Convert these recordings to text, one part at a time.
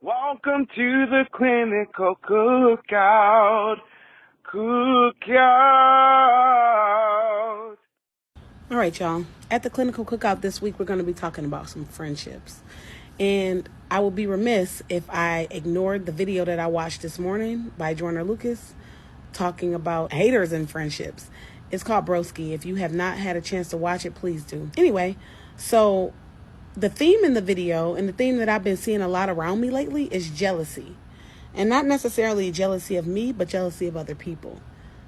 Welcome to the clinical cookout. All right, y'all. At the clinical cookout this week, we're going to be talking about some friendships. And I will be remiss if I ignored the video that I watched this morning by Joyner Lucas talking about haters and friendships. It's called Broski. If you have not had a chance to watch it, please do. Anyway, so the theme in the video and the theme that I've been seeing a lot around me lately is jealousy. And not necessarily jealousy of me, but jealousy of other people.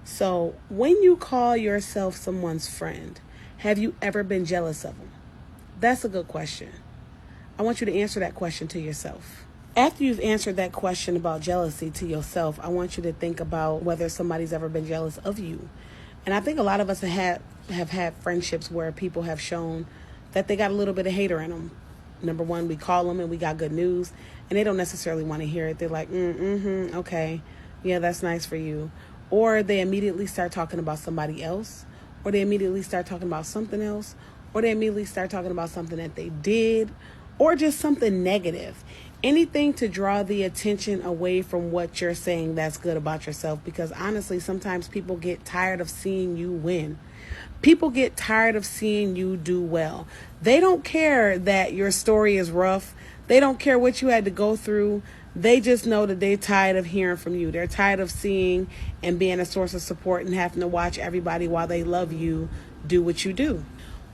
So when you call yourself someone's friend, have you ever been jealous of them? That's a good question. I want you to answer that question to yourself. After you've answered that question about jealousy to yourself, I want you to think about whether somebody's ever been jealous of you. And I think a lot of us have had friendships where people have shown that they got a little bit of hater in them. Number one, we call them and we got good news, and they don't necessarily want to hear it. They're like, okay, yeah, that's nice for you. Or they immediately start talking about somebody else, or they immediately start talking about something else, or they immediately start talking about something that they did, or just something negative. Anything to draw the attention away from what you're saying that's good about yourself, because honestly, sometimes people get tired of seeing you win. People get tired of seeing you do well. They don't care that your story is rough. They don't care what you had to go through. They just know that they're tired of hearing from you. They're tired of seeing and being a source of support and having to watch everybody while they love you do what you do.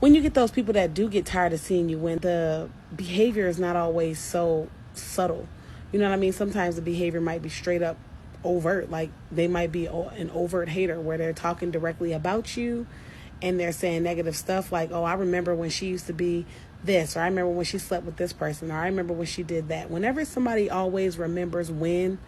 When you get those people that do get tired of seeing you win, the behavior is not always so subtle. You know what I mean? Sometimes the behavior might be straight up overt. Like they might be an overt hater where they're talking directly about you and they're saying negative stuff like, oh, I remember when she used to be this, or I remember when she slept with this person, or I remember when she did that. Whenever somebody always remembers win,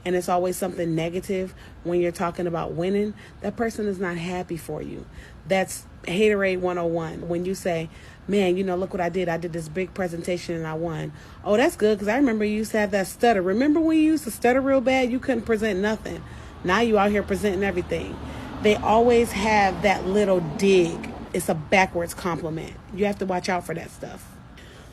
and it's always something negative when you're talking about winning, that person is not happy for you. That's haterade 101. When you say, man, look what I did. I did this big presentation and I won. Oh, that's good, because I remember you used to have that stutter. Remember when you used to stutter real bad? You couldn't present nothing. Now you out here presenting everything. They always have that little dig. It's a backwards compliment. You have to watch out for that stuff.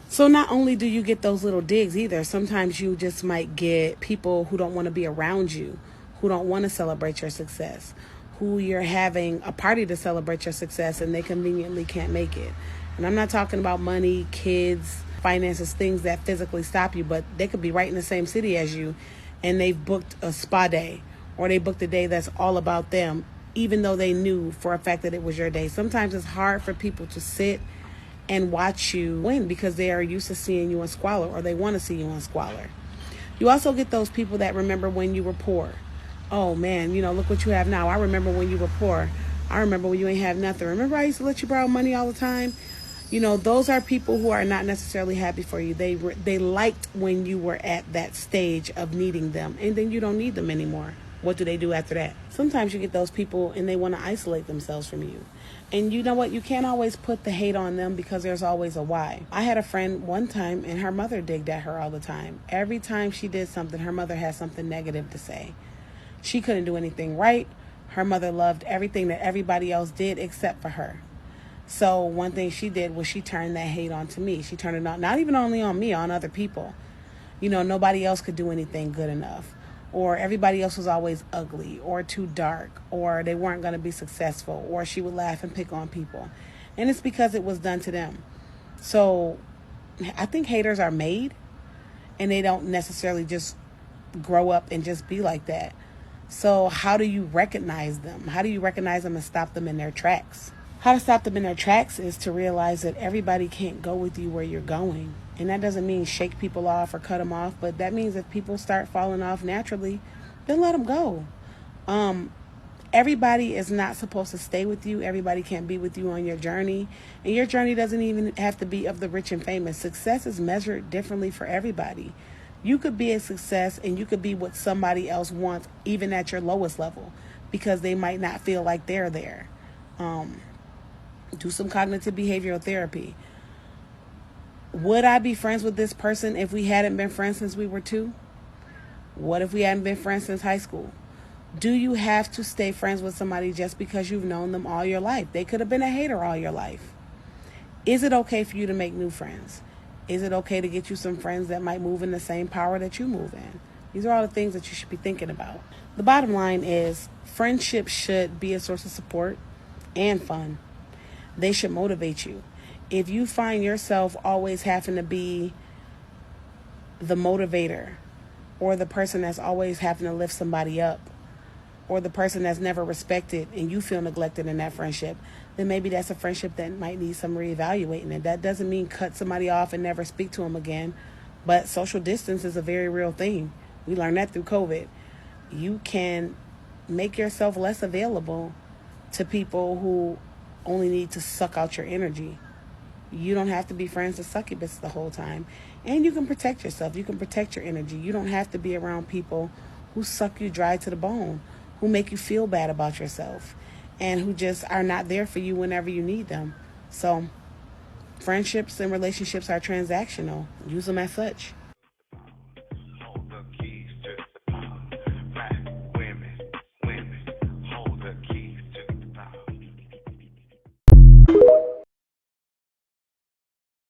So not only do you get those little digs either, sometimes you just might get people who don't want to be around you, who don't want to celebrate your success, who you're having a party to celebrate your success and they conveniently can't make it. And I'm not talking about money, kids, finances, things that physically stop you, but they could be right in the same city as you and they've booked a spa day or they booked a day that's all about them, even though they knew for a fact that it was your day. Sometimes it's hard for people to sit and watch you win because they are used to seeing you in squalor, or they want to see you in squalor. You also get those people that remember when you were poor. Oh man, look what you have now. I remember when you were poor. I remember when you ain't have nothing. Remember I used to let you borrow money all the time? Those are people who are not necessarily happy for you. They liked when you were at that stage of needing them, and then you don't need them anymore. What do they do after that? Sometimes you get those people and they want to isolate themselves from you. And you know what? You can't always put the hate on them because there's always a why. I had a friend one time and her mother digged at her all the time. Every time she did something, her mother had something negative to say. She couldn't do anything right. Her mother loved everything that everybody else did except for her. So one thing she did was she turned that hate onto me. She turned it on, not even only on me, on other people. Nobody else could do anything good enough. Or everybody else was always ugly or too dark, or they weren't going to be successful, or she would laugh and pick on people. And it's because it was done to them. So I think haters are made, and they don't necessarily just grow up and just be like that. So how do you recognize them? How do you recognize them and stop them in their tracks? How to stop them in their tracks is to realize that everybody can't go with you where you're going. And that doesn't mean shake people off or cut them off, but that means if people start falling off naturally, then let them go. Everybody is not supposed to stay with you. Everybody can't be with you on your journey. And your journey doesn't even have to be of the rich and famous. Success is measured differently for everybody. You could be a success and you could be what somebody else wants, even at your lowest level, because they might not feel like they're there. Do some cognitive behavioral therapy. Would I be friends with this person if we hadn't been friends since we were 2? What if we hadn't been friends since high school? Do you have to stay friends with somebody just because you've known them all your life? They could have been a hater all your life. Is it okay for you to make new friends? Is it okay to get you some friends that might move in the same power that you move in? These are all the things that you should be thinking about. The bottom line is friendships should be a source of support and fun. They should motivate you. If you find yourself always having to be the motivator, or the person that's always having to lift somebody up, or the person that's never respected and you feel neglected in that friendship, then maybe that's a friendship that might need some reevaluating. And that doesn't mean cut somebody off and never speak to them again. But social distance is a very real thing. We learned that through COVID. You can make yourself less available to people who only need to suck out your energy. You don't have to be friends with succubus the whole time. And you can protect yourself. You can protect your energy. You don't have to be around people who suck you dry to the bone, who make you feel bad about yourself, and who just are not there for you whenever you need them. So friendships and relationships are transactional. Use them as such.